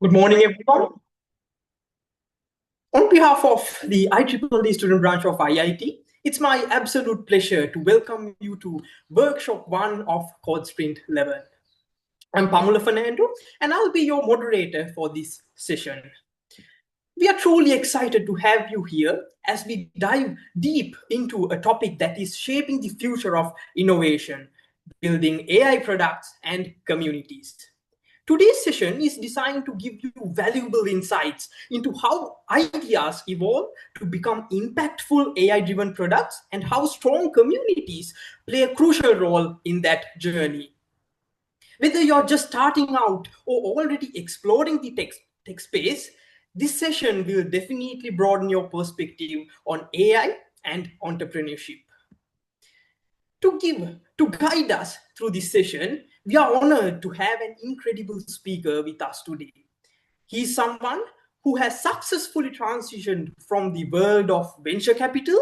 Good morning, everyone. On behalf of the IEEE student branch of IIT, it's my absolute pleasure to welcome you to workshop 1 of CodeSprint 11. I'm Pamela Fernando, and I'll be your moderator for this session. We are truly excited to have you here as we dive deep into a topic that is shaping the future of innovation, building AI products and communities. Today's session is designed to give you valuable insights into how ideas evolve to become impactful AI-driven products and how strong communities play a crucial role in that journey. Whether you're just starting out or already exploring the tech space, this session will definitely broaden your perspective on AI and entrepreneurship. To guide us through this session, we are honored to have an incredible speaker with us today. He is someone who has successfully transitioned from the world of venture capital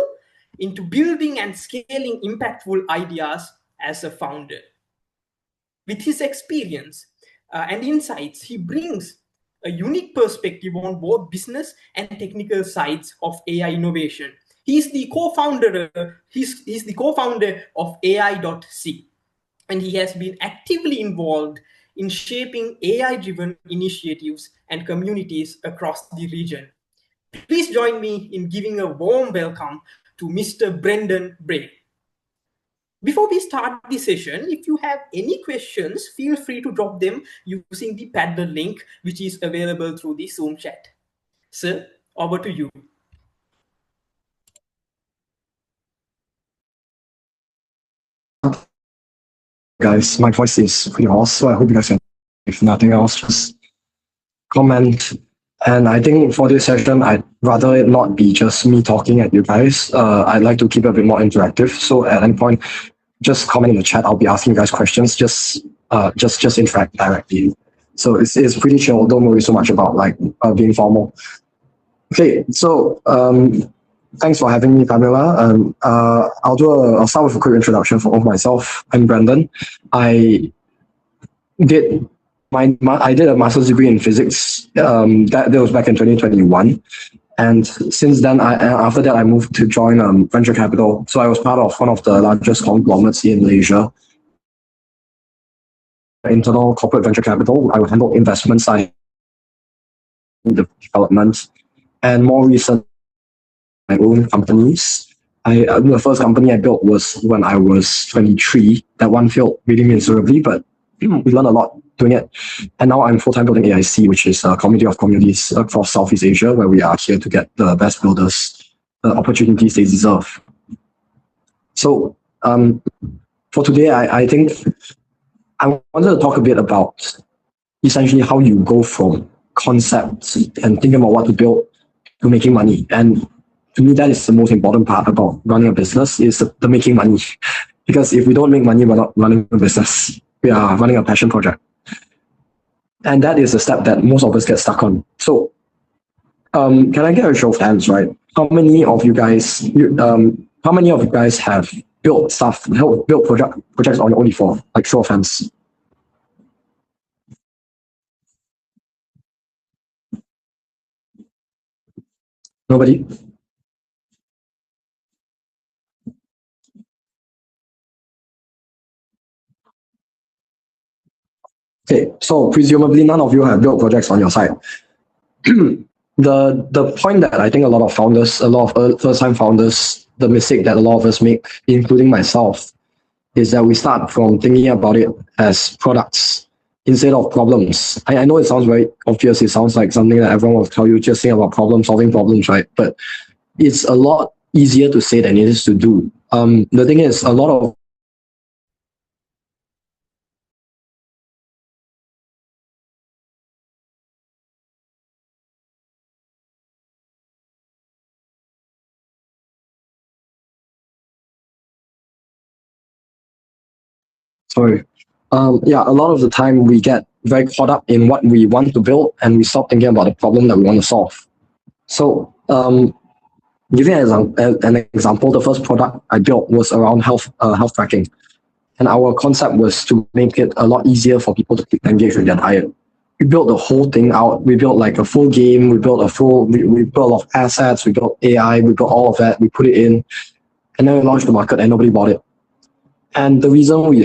into building and scaling impactful ideas as a founder. With his experience and insights, he brings a unique perspective on both business and technical sides of AI innovation. He's the co-founder of AI.SEA, and he has been actively involved in shaping AI-driven initiatives and communities across the region. Please join me in giving a warm welcome to Mr. Brenden Breh. Before we start the session, if you have any questions, feel free to drop them using the Padlet link, which is available through the Zoom chat. Sir, over to you. Guys, my voice is pretty hoarse, so I hope you guys can, if nothing else, just comment. And I think for this session, I'd rather it not be just me talking at you guys. I'd like to keep it a bit more interactive. So at any point, just comment in the chat. I'll be asking you guys questions. Just interact directly. So it's pretty chill. Don't worry so much about being formal. Okay, so thanks for having me, Pamela. I'll start with a quick introduction of myself. I'm Brenden. I did a master's degree in physics. That was back in 2021. And since then, after that, I moved to join venture capital. So I was part of one of the largest conglomerates in Malaysia. Internal corporate venture capital. I handle investment side, development, and more recent, my own companies. The first company I built was when I was 23. That one failed really miserably, but we learned a lot doing it. And now I'm full-time building AI.SEA, which is a community of communities across Southeast Asia, where we are here to get the best builders the opportunities they deserve. So for today, I think I wanted to talk a bit about essentially how you go from concept and thinking about what to build to making money. And to me, that is the most important part about running a business, is the making money. Because if we don't make money, we're not running a business. We are running a passion project. And that is a step that most of us get stuck on. So can I get a show of hands, right? How many of you guys have built projects on your own before? Like, show of hands. Nobody? Okay, so presumably none of you have built projects on your side. The point that I think a lot of first-time founders, the mistake that a lot of us make, including myself, is that we start from thinking about it as products instead of problems. I know it sounds very obvious. It sounds like something that everyone will tell you, just think about solving problems, right? But it's a lot easier to say than it is to do. The thing is, a lot of Sorry. A lot of the time we get very caught up in what we want to build and we stop thinking about the problem that we want to solve. So giving an example, the first product I built was around health tracking. And our concept was to make it a lot easier for people to engage with their diet. we built the whole thing out. We built like a full game. We built we built a lot of assets. We built AI. We built all of that. We put it in, and then we launched the market, and nobody bought it. And the reason we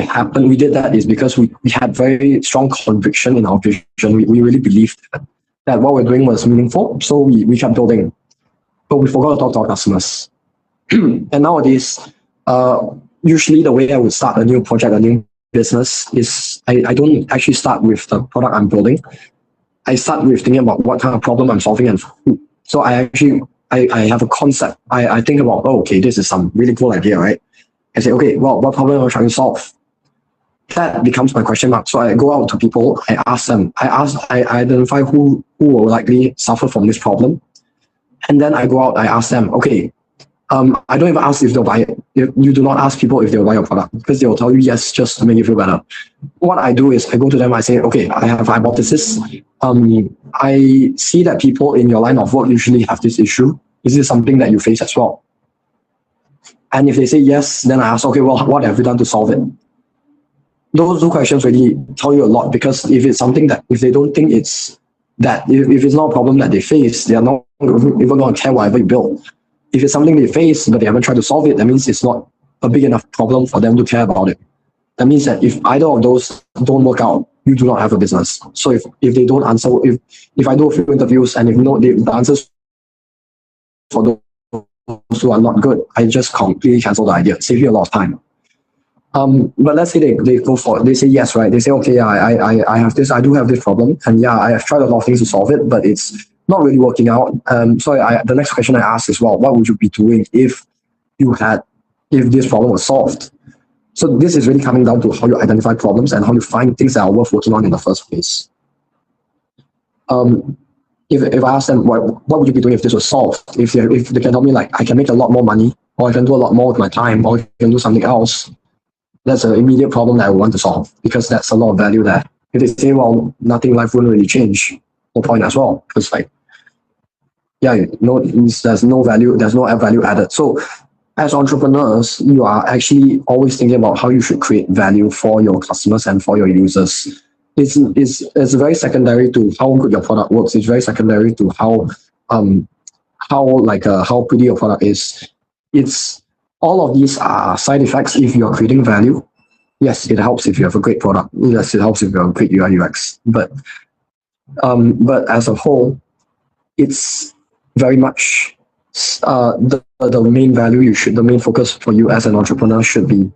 did that is because we had very strong conviction in our vision. We really believed that what we're doing was meaningful. So we kept building, but we forgot to talk to our customers. And nowadays, usually the way I would start a new project, a new business is I don't actually start with the product I'm building. I start with thinking about what kind of problem I'm solving and who. So I have a concept. I think about, oh, okay, this is some really cool idea, right? I say, okay, well, what problem am I trying to solve? That becomes my question mark. So I go out to people, I ask them, I identify who will likely suffer from this problem. And then I go out, I ask them, okay, I don't even ask if they'll buy it. You do not ask people if they'll buy your product because they'll tell you yes just to make you feel better. What I do is I go to them, I say, okay, I have a hypothesis. I see that people in your line of work usually have this issue. Is this something that you face as well? And if they say yes, then I ask, okay, well, what have you done to solve it? Those two questions really tell you a lot, because if it's something that, if they don't think it's that, if it's not a problem that they face, they are not even going to care whatever you build. If it's something they face, but they haven't tried to solve it, that means it's not a big enough problem for them to care about it. That means that if either of those don't work out, you do not have a business. So if they don't answer, if I do a few interviews and if the answers for those who are not good, I just completely cancel the idea, save you a lot of time. But let's say they go for it, they say yes, right? They say, okay, yeah, I have this, I do have this problem, and yeah, I have tried a lot of things to solve it, but it's not really working out. So the next question I ask is, well, what would you be doing if this problem was solved? So this is really coming down to how you identify problems and how you find things that are worth working on in the first place. If I ask them, what would you be doing if this was solved? If they can tell me, like, I can make a lot more money, or I can do a lot more with my time, or I can do something else, that's an immediate problem that I want to solve, because that's a lot of value there. If they say, well, nothing, life wouldn't really change, no point as well, because like, yeah, there's no value, there's no value added. So as entrepreneurs, you are actually always thinking about how you should create value for your customers and for your users. It's very secondary to how good your product works. It's very secondary to how pretty your product is. It's all of these are side effects if you're creating value. Yes, it helps if you have a great product. Yes, it helps if you have a great UI UX. But as a whole, it's very much the main value the main focus for you as an entrepreneur should be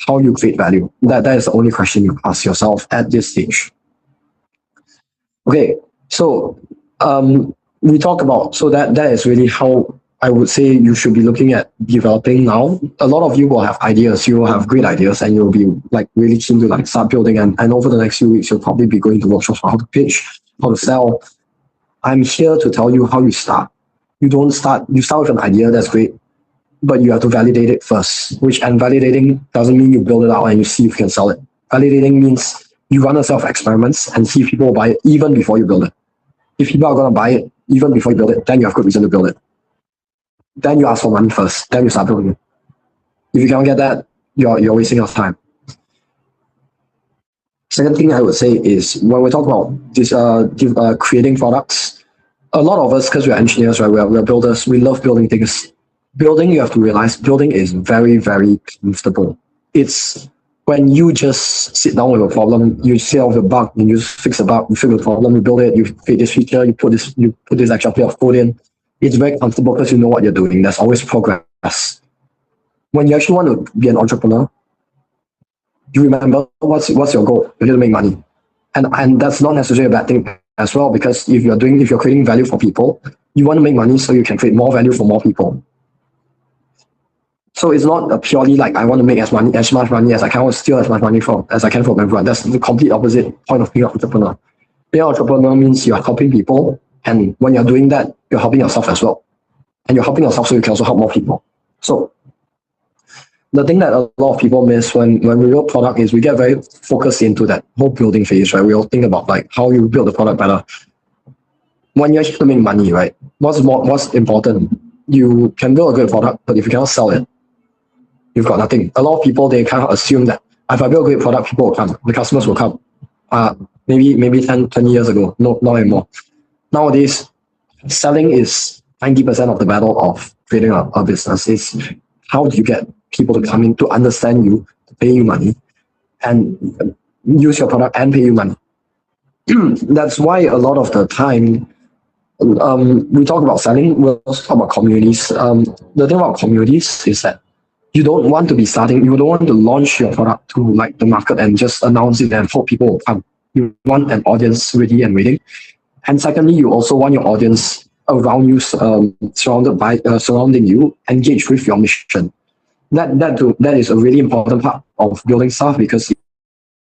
how you create value. That is the only question you ask yourself at this stage. Okay, so we talk about, so that is really how I would say you should be looking at developing now. A lot of you will have ideas, you will have great ideas, and you'll be like really keen to like start building, and over the next few weeks you'll probably be going to workshops on how to pitch, how to sell. I'm here to tell you how you start. You start with an idea, that's great, but you have to validate it first, and validating doesn't mean you build it out and you see if you can sell it. Validating means you run a set of experiments and see if people will buy it even before you build it. If people are going to buy it even before you build it, then you have good reason to build it. Then you ask for money first, then you start building it. If you can't get that, you're wasting your time. Second thing I would say is, when we talk about this creating products, a lot of us, because we're engineers, right, we're builders, we love building things. Building, you have to realize, building is very, very comfortable. It's when you just sit down with a problem, you see out the bug, and you fix the bug, you fix the problem, you build it, you create this feature, you put this extra bit of code in. It's very comfortable because you know what you're doing. There's always progress. When you actually want to be an entrepreneur, you remember what's your goal? You need to make money. And that's not necessarily a bad thing as well, because if you're creating value for people, you want to make money so you can create more value for more people. So it's not purely like I want to make as much money as I can, or steal as much money as I can from everyone. That's the complete opposite point of being an entrepreneur. Being an entrepreneur means you're helping people, and when you're doing that, you're helping yourself as well. And you're helping yourself so you can also help more people. So the thing that a lot of people miss when we build product is we get very focused into that whole building phase, right? We all think about like how you build the product better. When you're actually make money, right? What's important? You can build a good product, but if you cannot sell it, you've got nothing. A lot of people, they kind of assume that if I build a great product, people will come, the customers will come. maybe 10 years ago. No, not anymore. Nowadays, selling is 90% of the battle of creating a business. Is how do you get people to come in, to understand you, to pay you money, and use your product and pay you money. That's why a lot of the time, we talk about selling, we also talk about communities. The thing about communities is that you don't want to be starting, you don't want to launch your product to like the market and just announce it and hope people will come. You want an audience ready and waiting. And secondly, you also want your audience around you, surrounding you, engaged with your mission. That is a really important part of building stuff, because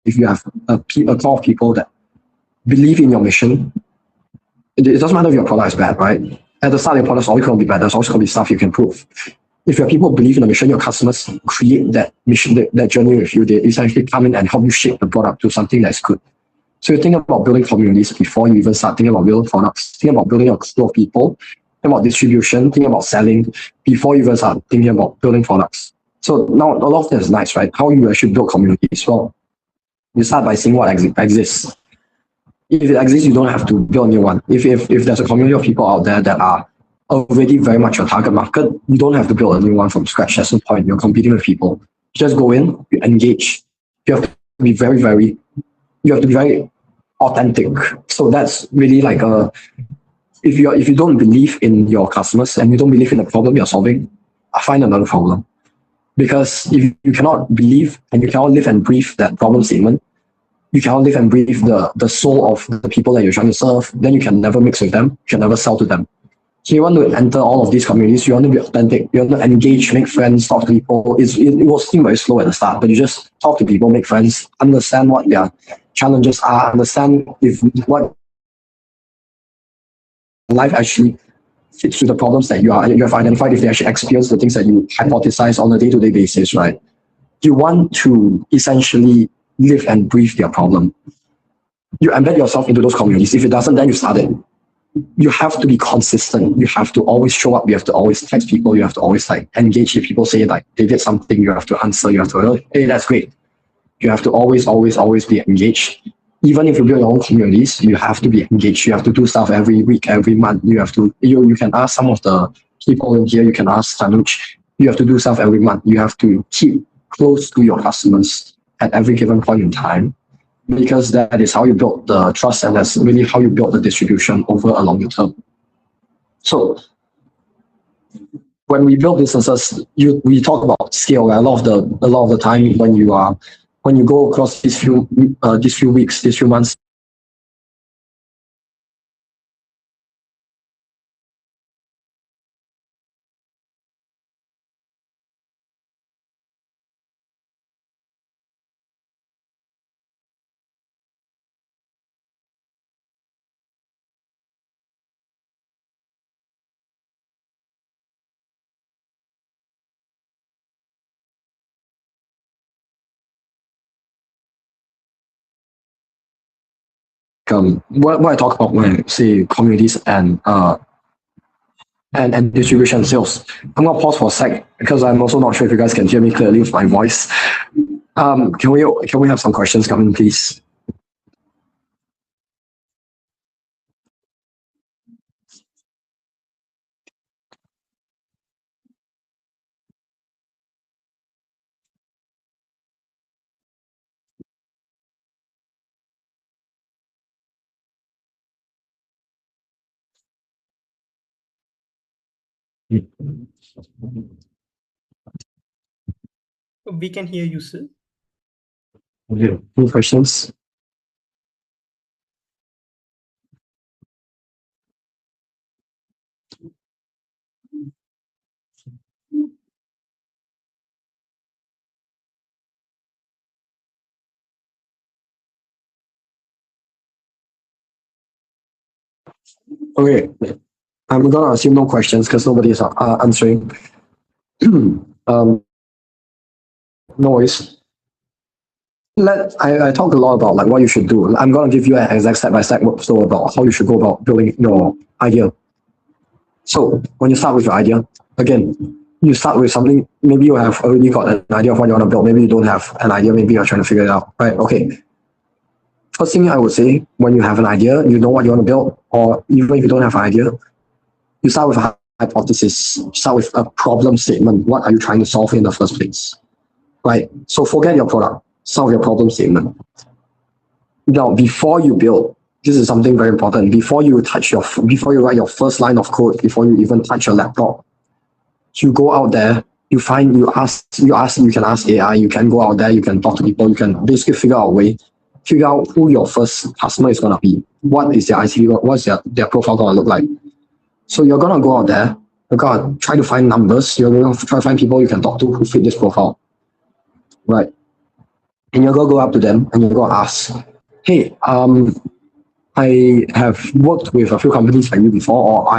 if you have a core of people that believe in your mission, it doesn't matter if your product is bad, right? At the start, your product is always going to be bad. There's always going to be stuff you can improve. If your people believe in the mission, your customers create that mission, that journey with you. They essentially come in and help you shape the product to something that's good. So you think about building communities before you even start thinking about building products. Think about building a crew of people. Think about distribution. Think about selling before you even start thinking about building products. So now a lot of this is nice, right? How you actually build communities. Well, you start by seeing what exists. If it exists, you don't have to build a new one. If there's a community of people out there that are already very much your target market, you don't have to build a new one from scratch. That's the point. You're competing with people. Just go in, you engage. You have to be very authentic. So that's really like if you don't believe in your customers and you don't believe in the problem you're solving, find another problem. Because if you cannot believe and you cannot live and breathe that problem statement, you cannot live and breathe the soul of the people that you're trying to serve, then you can never mix with them, you can never sell to them. So you want to enter all of these communities, you want to be authentic, you want to engage, make friends, talk to people. It will seem very slow at the start, but you just talk to people, make friends, understand what their challenges are, understand if what life actually fits to the problems that you have identified, if they actually experience the things that you hypothesize on a day-to-day basis, right? You want to essentially live and breathe their problem. You embed yourself into those communities. If it doesn't, then you start it. You have to be consistent. You have to always show up. You have to always text people. You have to always like engage. If people say like they did something, you have to answer. You have to, hey, that's great. You have to always be engaged. Even if you build your own communities, you have to be engaged. You have to do stuff every week, every month. You have to, you can ask some of the people in here, you can ask Tanuj, you have to do stuff every month. You have to keep close to your customers at every given point in time, because that is how you build the trust, and that's really how you build the distribution over a longer term. So when we build businesses, we talk about scale. A lot of the time when you go across these few weeks, these few months, what I talk about when I say communities and distribution sales. I'm gonna pause for a sec because I'm also not sure if you guys can hear me clearly with my voice. Can we have some questions coming, please? We can hear you, sir. Okay, any questions? Okay, I'm gonna assume no questions because nobody is answering. No worries. I talked a lot about like what you should do. I'm gonna give you an exact step-by-step flow about how you should go about building your idea. So when you start with your idea, again, you start with something. Maybe you have already got an idea of what you want to build. Maybe you don't have an idea. Maybe you're trying to figure it out. Right? Okay. first thing I would say, when you have an idea, you know what you want to build, or even if you don't have an idea, you start with a hypothesis, start with a problem statement. What are you trying to solve in the first place? Right? So forget your product, start with your problem statement. Now, before you build, this is something very important. Before you write your first line of code, before you even touch your laptop, you go out there, you can ask AI, you can go out there, you can talk to people, you can basically figure out who your first customer is gonna be. What is their ICP, what's their profile gonna look like? So you're gonna go out there, you're gonna try to find numbers, you're gonna try to find people you can talk to who fit this profile. Right. And you're gonna go up to them and you're gonna ask, hey, I have worked with a few companies like you before, or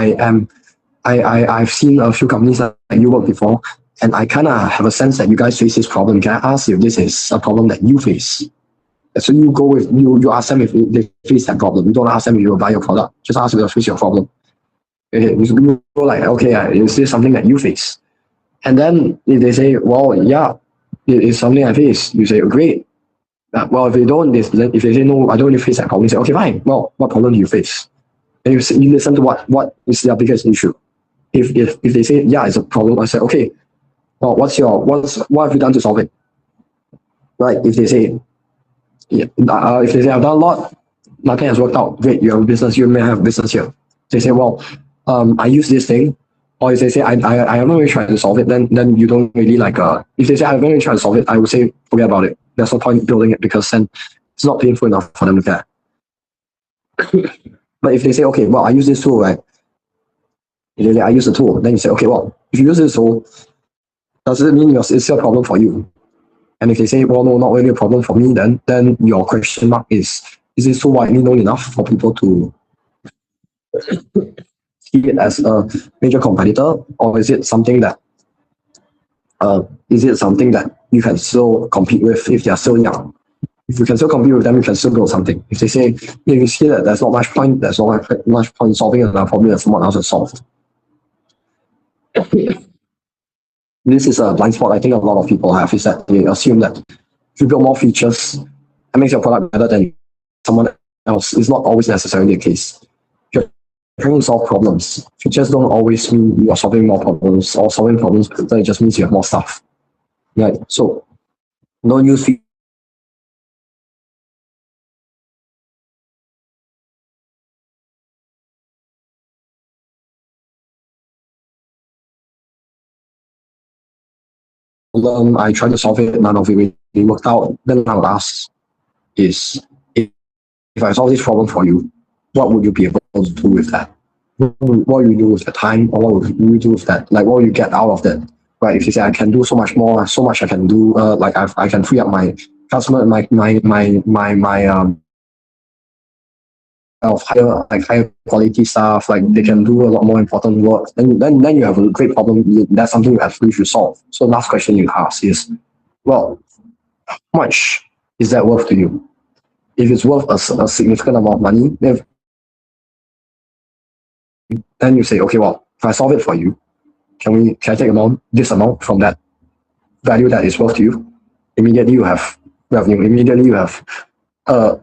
I've seen a few companies that you work before, and I kind of have a sense that you guys face this problem. Can I ask if this is a problem that you face? So you go with you ask them if they face that problem. You don't ask them if you will buy your product. Just ask if they face your problem. You go like, okay, is this something that you face? And then if they say, well, yeah, it is something I face, you say, great. Well, if they don't, if they say, no, I don't really face that problem, you say, okay, fine. Well, what problem do you face? And you listen to what is their biggest issue. If they say, yeah, it's a problem, I say, okay, well, what have you done to solve it? Right? If they say, yeah, I've done a lot, nothing has worked out. Great, you have a business, you may have a business here. They say, well, I use this thing, or if they say, I haven't really tried to solve it, then you don't really like, if they say, I haven't really tried to solve it, I would say, forget about it. There's no point building it because then it's not painful enough for them to care. But if they say, okay, well, I use this tool, right? If they say, I use the tool, then you say, okay, well, if you use this tool, does it mean it's still a problem for you? And if they say, well, no, not really a problem for me, then your question mark is this tool widely known enough for people to see it as a major competitor, or is it something that you can still compete with if they are still young? If you can still compete with them, you can still build something. If they say, if you see that there's not much point solving it, then probably someone else has solved. This is a blind spot I think a lot of people have, is that they assume that if you build more features, that makes your product better than someone else. It's not always necessarily the case. You're trying to solve problems. Features don't always mean you are solving more problems, or solving problems better. It just means you have more stuff. Right? So don't use features. I tried to solve it, none of it really worked out. Then I would ask is, if I solve this problem for you, what would you be able to do with that? What will you do with the time, or what would you do with that? Like, what will you get out of that? Right? If you say, I can do so much more, so much I can do, like I can free up my customer, my of higher quality stuff, like they can do a lot more important work, then you have a great problem. That's something you actually should solve. So last question you ask is, well, how much is that worth to you? If it's worth a significant amount of money, then you say, okay, well, if I solve it for you, can I take this amount from that value that is worth to you? Immediately you have revenue. Immediately you have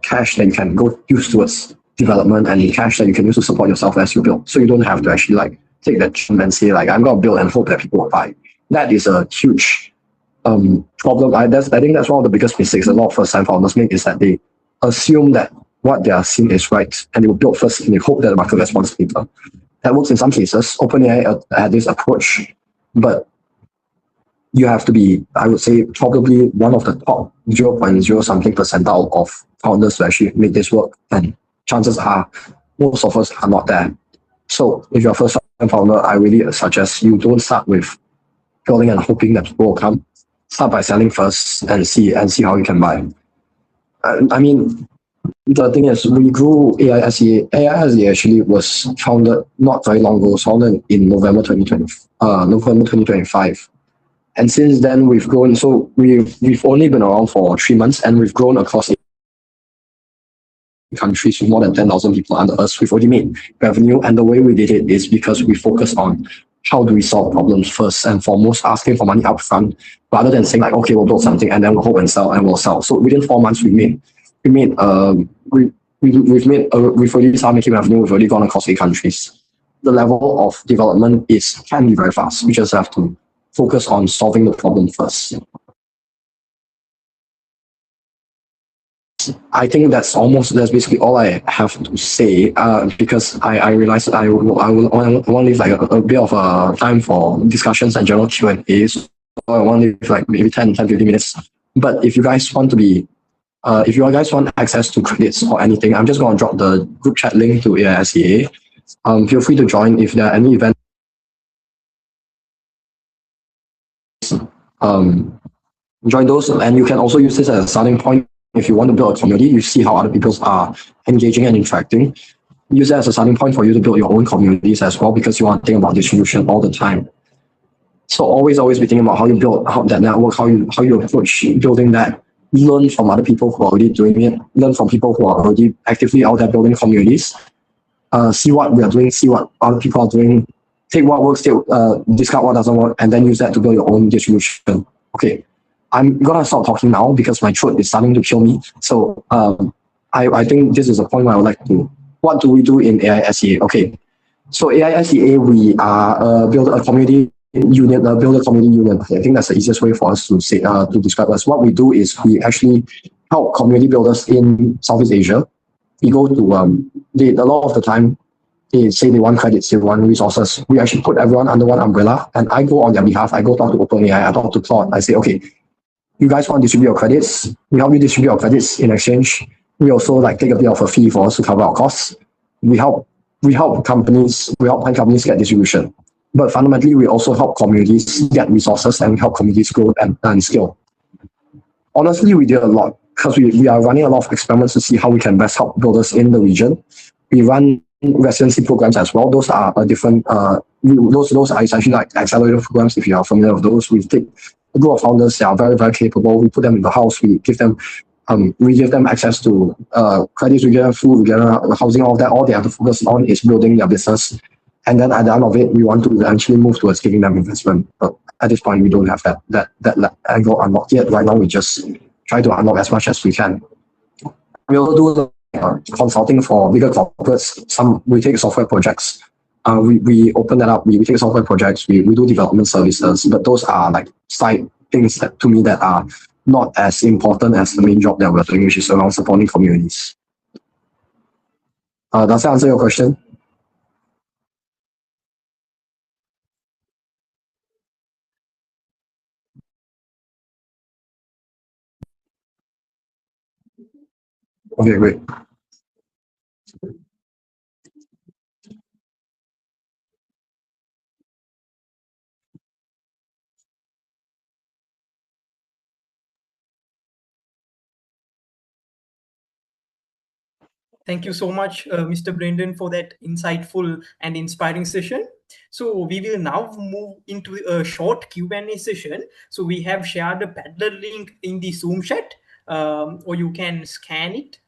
cash that you can go use towards development, and cash that you can use to support yourself as you build. So you don't have to actually like take that jump and say like, I'm gonna build and hope that people will buy. That is a huge problem. I think that's one of the biggest mistakes a lot of first-time founders make, is that they assume that what they are seeing is right, and they will build first and they hope that the market responds later. That works in some cases. OpenAI had this approach, but you have to be, I would say, probably one of the top 0.0 something percentile of founders to actually make this work. And chances are most of us are not there. So if you're a first time founder, I really suggest you don't start with building and hoping that people will come. Start by selling first and see how you can buy. I mean, the thing is, we grew AI.SEA. AI.SEA actually was founded not very long ago. It was founded in November 2025. And since then, we've grown. So we've only been around for 3 months, and we've grown across countries with more than 10,000 people under us. We've already made revenue, and the way we did it is because we focus on how do we solve problems first and foremost, asking for money upfront, rather than saying like, okay, we'll build something and then we'll hope and we'll sell. So within 4 months, we made we made we've already started making revenue. We've already gone across 8 countries. The level of development can be very fast. We just have to focus on solving the problem first. I think that's basically all I have to say. Because I realized I want to leave like a bit of time for discussions and general Q and A. So I want to leave like maybe 15 minutes. But if you guys want to be if you guys want access to credits or anything, I'm just going to drop the group chat link to AI.SEA. Feel free to join if there are any events. Join those, and you can also use this as a starting point if you want to build a community. You see how other people are engaging and interacting. Use that as a starting point for you to build your own communities as well, because you want to think about distribution all the time. So always be thinking about how you build that network, how you approach building that. Learn from other people who are already doing it. Learn from people who are already actively out there building communities. See what we are doing, see what other people are doing, take what works, discard what doesn't work, and then use that to build your own distribution. Okay, I'm gonna stop talking now because my throat is starting to kill me. So I think this is a point where I would like to. What do we do in AI.SEA? Okay, so AI.SEA, we are build a community union, build a community union. I think that's the easiest way for us to say to describe us. What we do is we actually help community builders in Southeast Asia. We go to a lot of the time they say they want credits, they want resources. We actually put everyone under one umbrella, and I go on their behalf. I go talk to OpenAI, I talk to Claude. I say, okay, you guys want to distribute your credits? We help you distribute your credits. In exchange, we also like take a bit of a fee for us to cover our costs. We help companies, we help companies get distribution. But fundamentally, we also help communities get resources, and we help communities grow and scale. Honestly, we did a lot because we are running a lot of experiments to see how we can best help builders in the region. We run residency programs as well. Those are a different, those are essentially like accelerator programs. If you are familiar with those, we take a group of founders that are very, very capable. We put them in the house. We give them access to credits, we give them food, we give them housing, all that. All they have to focus on is building their business. And then at the end of it, we want to eventually move towards giving them investment. But at this point, we don't have that angle unlocked yet. Right now, we just try to unlock as much as we can. We also do consulting for bigger corporates. We take software projects. We open that up. We take software projects. We do development services. But those are like side things that to me that are not as important as the main job that we're doing, which is around supporting communities. Does that answer your question? Okay, great. Thank you so much, Mr. Brenden, for that insightful and inspiring session. So we will now move into a short Q&A session. So we have shared a Paddler link in the Zoom chat, or you can scan it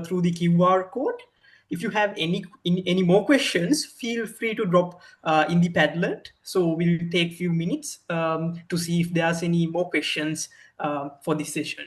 through the QR code. If you have any more questions, feel free to drop in the Padlet. So we'll take a few minutes to see if there's any more questions for this session.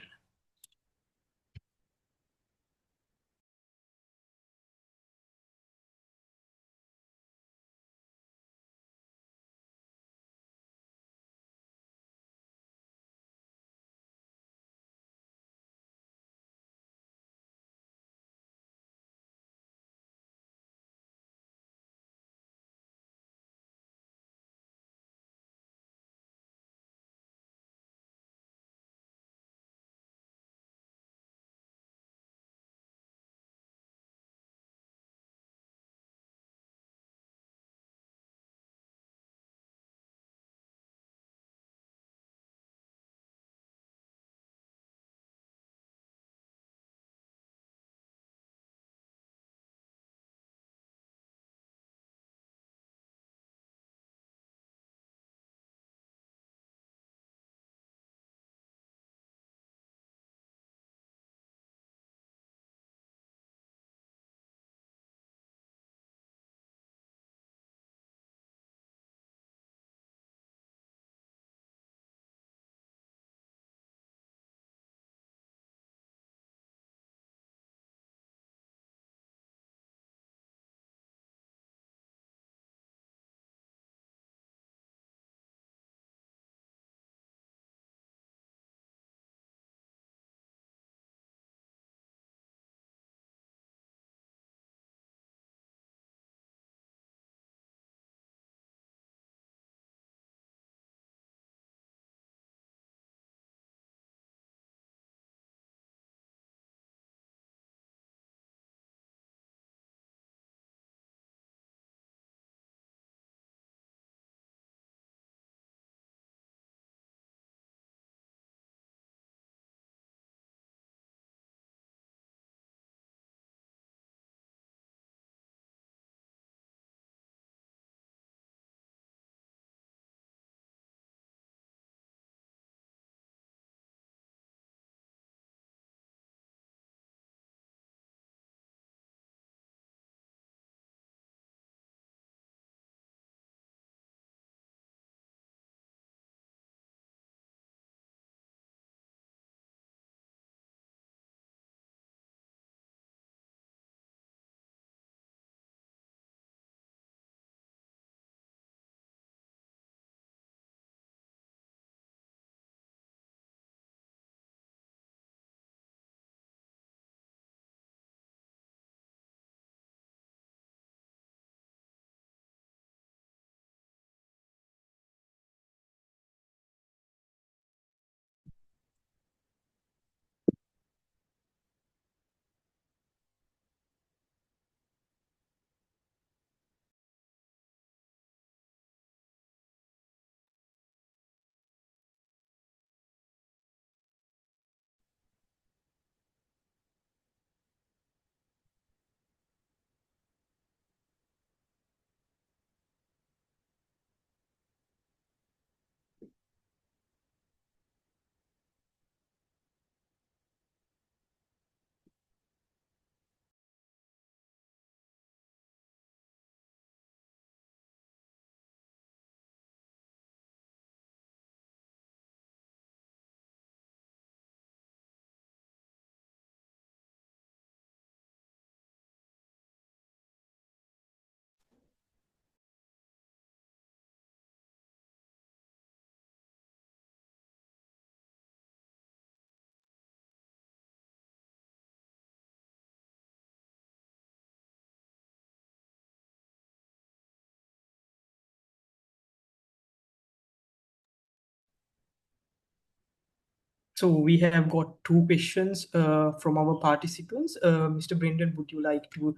So we have got two questions from our participants. Mr. Brenden, would you like to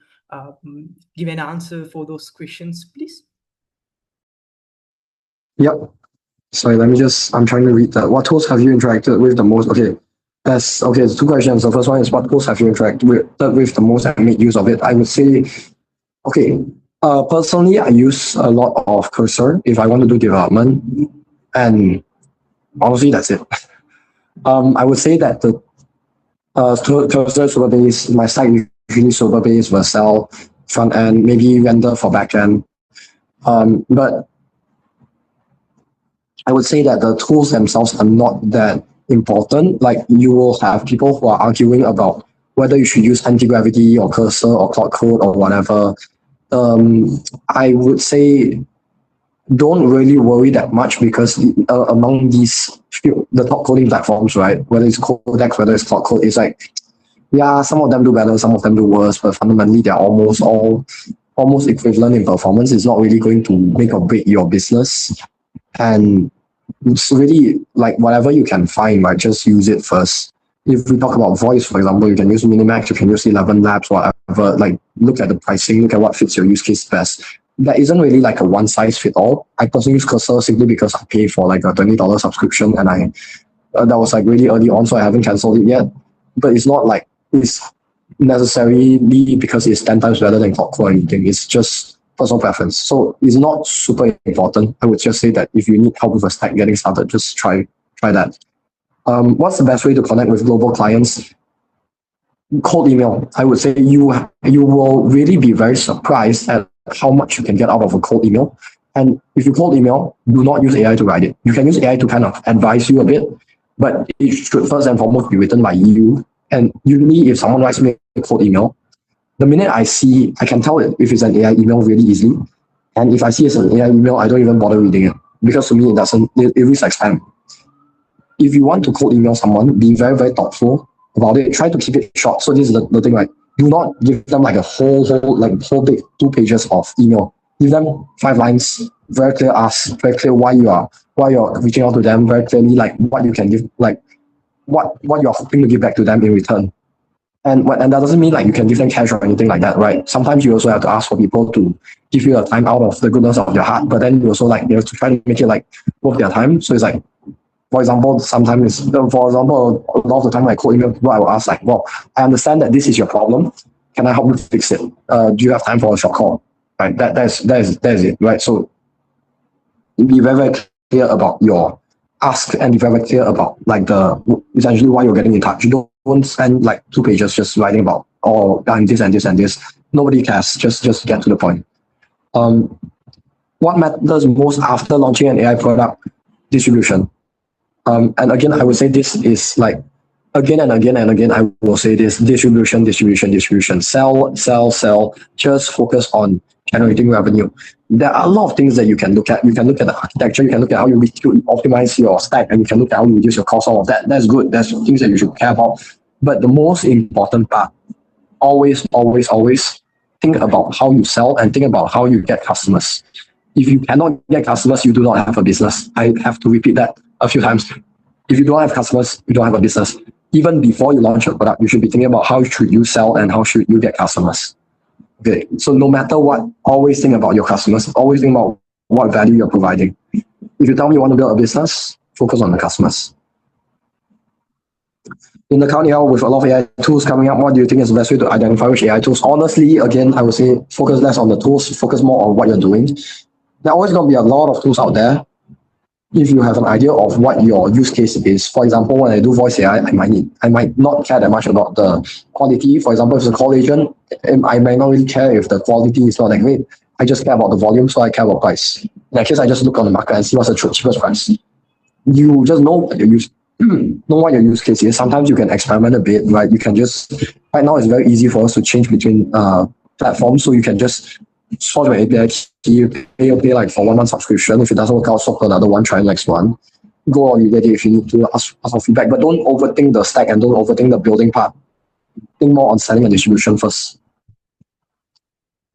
give an answer for those questions, please? Yep. Sorry, I'm trying to read that. What tools have you interacted with the most? Okay. There's two questions. The first one is what tools have you interacted with the most and made use of it? I would say, okay, personally, I use a lot of Cursor if I want to do development. And honestly, that's it. I would say that the Cursor server base, my site usually server base, Vercel, front end, maybe render for back end. But I would say that the tools themselves are not that important. Like you will have people who are arguing about whether you should use anti-gravity or Cursor or Cloud Code or whatever. I would say don't really worry that much because among these the top coding platforms, right? Whether it's Codex, whether it's Cloud Code, it's like, yeah, some of them do better, some of them do worse, but fundamentally they're almost equivalent in performance. It's not really going to make or break your business. And it's really like whatever you can find, right? Just use it first. If we talk about voice, for example, you can use Minimax, you can use 11 Labs, whatever. Like look at the pricing, look at what fits your use case best. There isn't really like a one size fit all. I personally use Cursor simply because I pay for like a $20 subscription, and that was like really early on, so I haven't cancelled it yet. But it's not like it's necessarily because it's 10 times better than Cloud Code or anything. It's just personal preference. So it's not super important. I would just say that if you need help with a stack getting started, just try that. What's the best way to connect with global clients? Cold email. I would say you will really be very surprised at how much you can get out of a cold email. And if you cold email, do not use AI to write it. You can use AI to kind of advise you a bit, but it should first and foremost be written by you. And usually if someone writes me a cold email, the minute I can tell it if it's an AI email really easily. And if I see it's an AI email, I don't even bother reading it because to me it reads like spam. If you want to cold email someone, be very, very thoughtful about it. Try to keep it short. So this is the thing, right? Do not give them like a whole big 2 pages of email. Give them 5 lines, very clear ask, very clear why you're reaching out to them, very clearly like what you can give, like what you're hoping to give back to them in return. And that doesn't mean like you can give them cash or anything like that, right? Sometimes you also have to ask for people to give you a time out of the goodness of their heart, but then you also like you have to try to make it like worth their time. So it's like, for example, a lot of the time I call email people, I will ask like, well, I understand that this is your problem. Can I help you fix it? Do you have time for a short call? Right? That's it, right? So be very, very clear about your ask and be very clear about like essentially why you're getting in touch. You don't spend like 2 pages just writing about I'm this and this and this. Nobody cares. Just get to the point. What matters most after launching an AI product? Distribution. And again, I would say this is like again and again and again. I will say this: distribution. Sell. Just focus on generating revenue. There are a lot of things that you can look at. You can look at the architecture. You can look at how you optimize your stack, and you can look at how you reduce your cost. All of that. That's good. That's things that you should care about. But the most important part, always think about how you sell and think about how you get customers. If you cannot get customers, you do not have a business. I have to repeat that a few times. If you don't have customers, you don't have a business. Even before you launch your product, you should be thinking about how should you sell and how should you get customers. Okay, so no matter what, always think about your customers. Always think about what value you're providing. If you tell me you want to build a business, focus on the customers. In the current era with a lot of AI tools coming up, what do you think is the best way to identify which AI tools? Honestly, again, I would say focus less on the tools, focus more on what you're doing. There are always going to be a lot of tools out there. If you have an idea of what your use case is, for example, when I do voice AI, I might not care that much about the quality. For example, if it's a call agent, I might not really care if the quality is not that great. I just care about the volume, so I care about price. In that case, I just look on the market and see what's the cheapest price. You just know what your use case is. Sometimes you can experiment a bit, right? You can right now it's very easy for us to change between platforms, so you can just swap your API key, pay like for 1 month subscription. If it doesn't work out, swap to another one, try the next one. Go on get it if you need to ask for feedback, but don't overthink the stack and don't overthink the building part. Think more on selling and distribution first.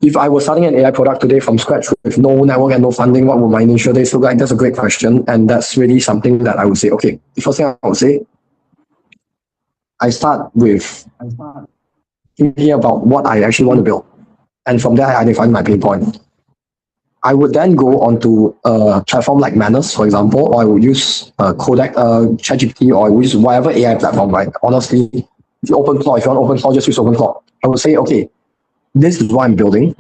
If I was starting an AI product today from scratch with no network and no funding, what would my initial days look like? That's a great question. And that's really something that I would say, okay, the first thing I would say, I start with thinking about what I actually want to build. And from there, I identify my pain point. I would then go onto a platform like Manus, for example, or I would use Kodak, ChatGPT, or I would use whatever AI platform, right? Honestly, if you if you want OpenClaw, just use OpenClaw. I would say, okay, this is what I'm building.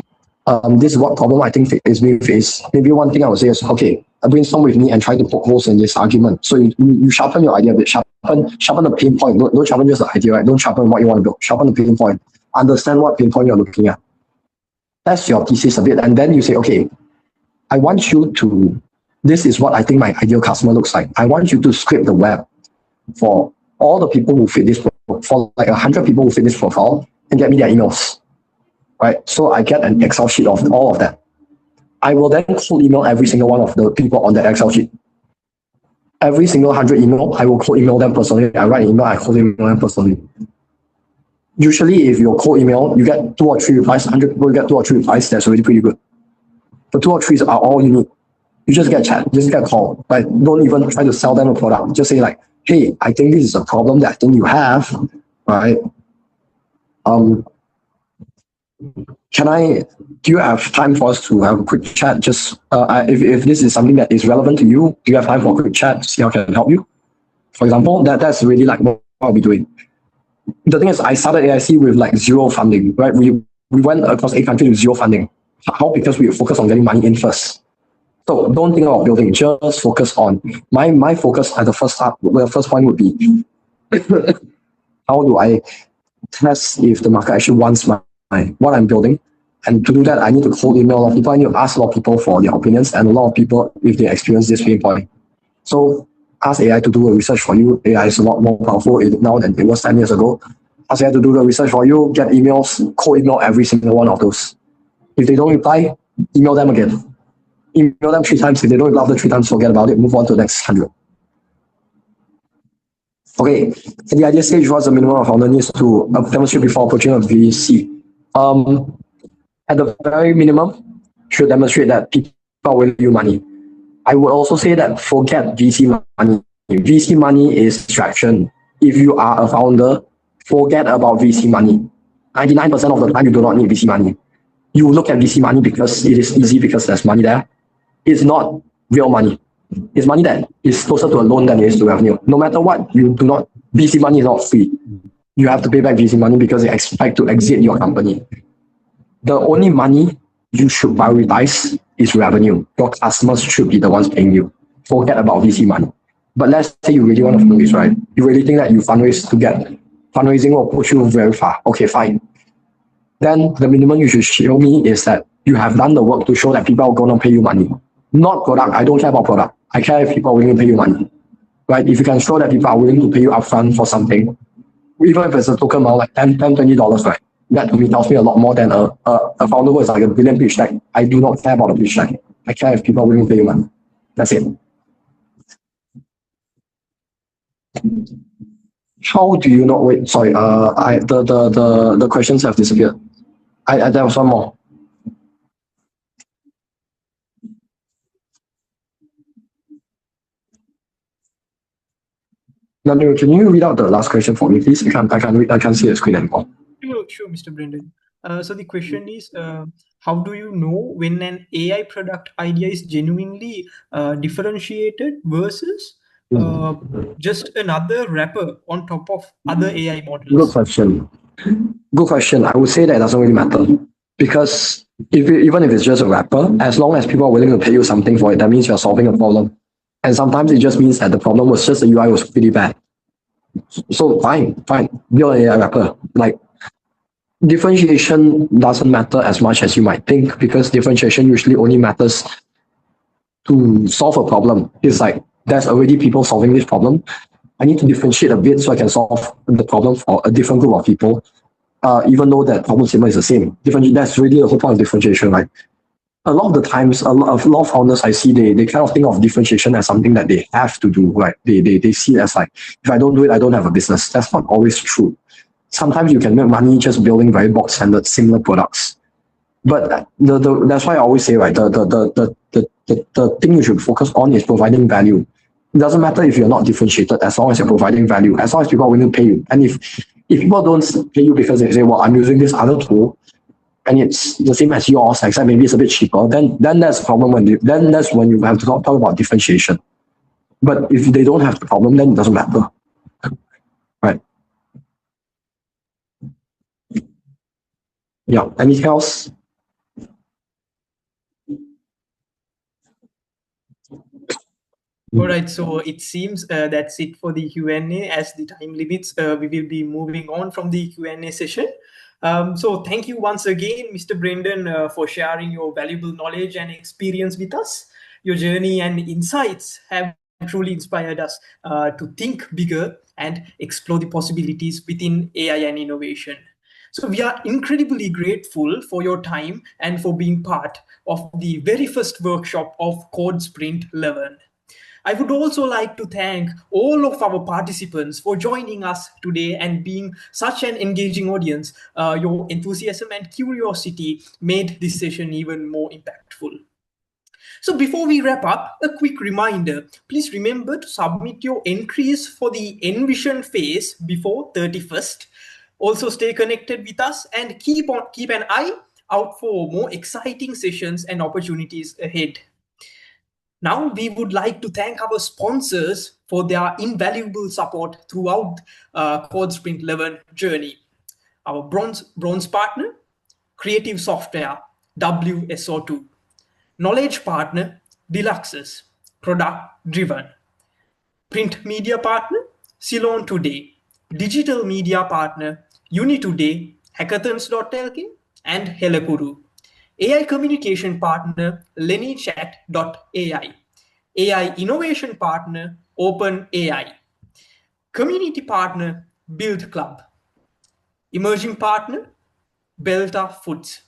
This is what problem I think is being faced. Maybe one thing I would say is, okay, brainstorm with me and try to poke holes in this argument. So you sharpen your idea a bit, sharpen the pain point. Don't sharpen just the idea, right? Don't sharpen what you want to build. Sharpen the pain point. Understand what pain point you're looking at. Test your thesis a bit, and then you say, okay, I want you to, this is what I think my ideal customer looks like. I want you to scrape the web for all the people who fit this, for like 100 people who fit this profile, and get me their emails, right? So I get an Excel sheet of all of that. I will then cold email every single one of the people on that Excel sheet. Every single 100 email, I will cold email them personally. I write an email, I cold email them personally. Usually, if you cold email, you get 2 or 3 replies. 100 people get 2 or 3 replies. That's already pretty good. The 2 or 3 are all you need. You just get a chat, just get a call. Right? Don't even try to sell them a product. Just say like, hey, I think this is a problem that I think you have, right? Do you have time for us to have a quick chat? Just if this is something that is relevant to you, do you have time for a quick chat to see how I can help you? For example, that's really like what I'll be doing. The thing is, I started AI.SEA with like 0 funding, right? We went across 8 countries with 0 funding. How? Because we focus on getting money in first. So don't think about building, just focus on my focus at the first start. The first point would be how do I test if the market actually wants what I'm building. And to do that, I need to cold email a lot of people. I need to ask a lot of people for their opinions, and a lot of people if they experience this pain point. So ask AI to do a research for you. AI is a lot more powerful now than it was 10 years ago. Ask AI to do the research for you, get emails, cold email every single one of those. If they don't reply, email them again. Email them 3 times. If they don't reply after 3 times, forget about it. Move on to the next 100. Okay, at the idea stage, what's the minimum a founder needs to demonstrate before approaching a VC? At the very minimum, should demonstrate that people are willing to give you money. I would also say that forget VC money. VC money is distraction. If you are a founder, forget about VC money. 99% of the time, you do not need VC money. You look at VC money because it is easy, because there's money there. It's not real money. It's money that is closer to a loan than it is to revenue. No matter what, VC money is not free. You have to pay back VC money because they expect to exit your company. The only money you should prioritize is revenue. Your customers should be the ones paying you. Forget about VC money. But let's say you really want to fundraise, right? You really think that you fundraise to get fundraising will push you very far. Okay, fine. Then the minimum you should show me is that you have done the work to show that people are going to pay you money. Not product. I don't care about product. I care if people are willing to pay you money. Right? If you can show that people are willing to pay you upfront for something, even if it's a token amount like $10, $20, right? That to me tells me a lot more than a founder who is like a billion pitch deck. I do not care about the pitch deck. I care if people are willing to pay you money. That's it. How do you know? Wait, sorry. The questions have disappeared. There was one more. No, can you read out the last question for me, please? I can't see the screen anymore. Sure, Mr. Brenden. So the question is, how do you know when an AI product idea is genuinely differentiated versus just another wrapper on top of other AI models? Good question. Good question. I would say that it doesn't really matter, because even if it's just a wrapper, as long as people are willing to pay you something for it, that means you're solving a problem. And sometimes it just means that the problem was just the UI was pretty bad. So fine, build an AI wrapper. Like, differentiation doesn't matter as much as you might think, because differentiation usually only matters to solve a problem. It's like, there's already people solving this problem. I need to differentiate a bit so I can solve the problem for a different group of people, even though that problem statement is the same. That's really the whole point of differentiation, right? A lot of the times, a lot of founders I see, they kind of think of differentiation as something that they have to do, right? They see it as like, if I don't do it, I don't have a business. That's not always true. Sometimes you can make money just building very box standard similar products. But that's why I always say, right, the thing you should focus on is providing value. It doesn't matter if you're not differentiated, as long as you're providing value, as long as people are willing to pay you. And if people don't pay you because they say, well, I'm using this other tool and it's the same as yours, except maybe it's a bit cheaper, then that's a problem. Then that's when you have to talk about differentiation. But if they don't have the problem, then it doesn't matter. Right. Yeah. Anything else? All right, so it seems that's it for the Q&A. As the time limits, we will be moving on from the Q&A session. So thank you once again, Mr. Brenden, for sharing your valuable knowledge and experience with us. Your journey and insights have truly inspired us to think bigger and explore the possibilities within AI and innovation. So we are incredibly grateful for your time and for being part of the very first workshop of CodeSprint 11. I would also like to thank all of our participants for joining us today and being such an engaging audience. Your enthusiasm and curiosity made this session even more impactful. So before we wrap up, a quick reminder, please remember to submit your entries for the Envision phase before 31st. Also stay connected with us and keep an eye out for more exciting sessions and opportunities ahead. Now, we would like to thank our sponsors for their invaluable support throughout CodeSprint 11 journey. Our bronze partner, Creative Software, WSO2. Knowledge partner, Deluxes, Product Driven. Print media partner, Ceylon Today. Digital media partner, UniToday, Hackathons.lk, and Helakuru. AI communication partner, LennyChat.ai. AI innovation partner, OpenAI. Community partner, Build Club. Emerging partner, Belta Foods.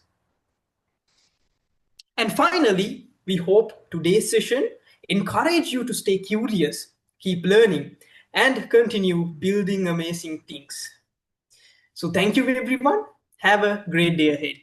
And finally, we hope today's session encourage you to stay curious, keep learning, and continue building amazing things. So thank you, everyone. Have a great day ahead.